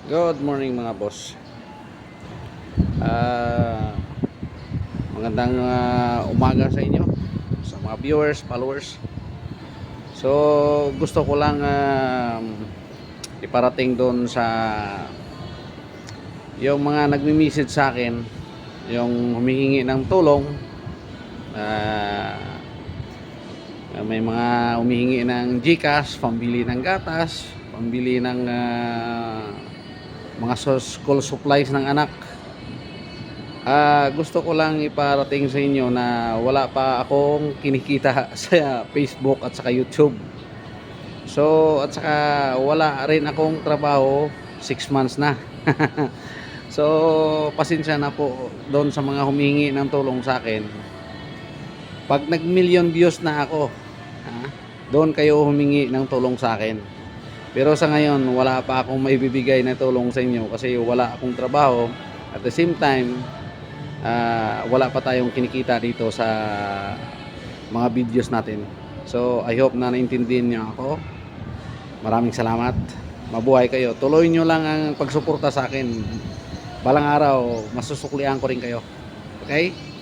Good morning mga boss. Ah, Magandang umaga sa inyo, sa mga viewers, followers. So, gusto ko lang iparating doon sa yung mga nagmi-message sa akin, yung humihingi ng tulong. Ah, May mga humihingi ng GCash, pambili ng gatas, pambili ng mga school supplies ng anak. Gusto ko lang iparating sa inyo na wala pa akong kinikita sa Facebook at saka YouTube. So, at saka wala rin akong trabaho, 6 months na. So, pasensya na po doon sa mga humingi ng tulong sa akin. Pag nag-million views na ako, doon kayo humingi ng tulong sa akin. Pero sa ngayon, wala pa akong maibibigay na tulong sa inyo kasi wala akong trabaho. At the same time, wala pa tayong kinikita dito sa mga videos natin. So I hope na naintindihan niyo ako. Maraming salamat. Mabuhay kayo. Tuloy nyo lang ang pagsuporta sa akin. Balang araw masusuklian ko rin kayo. Okay?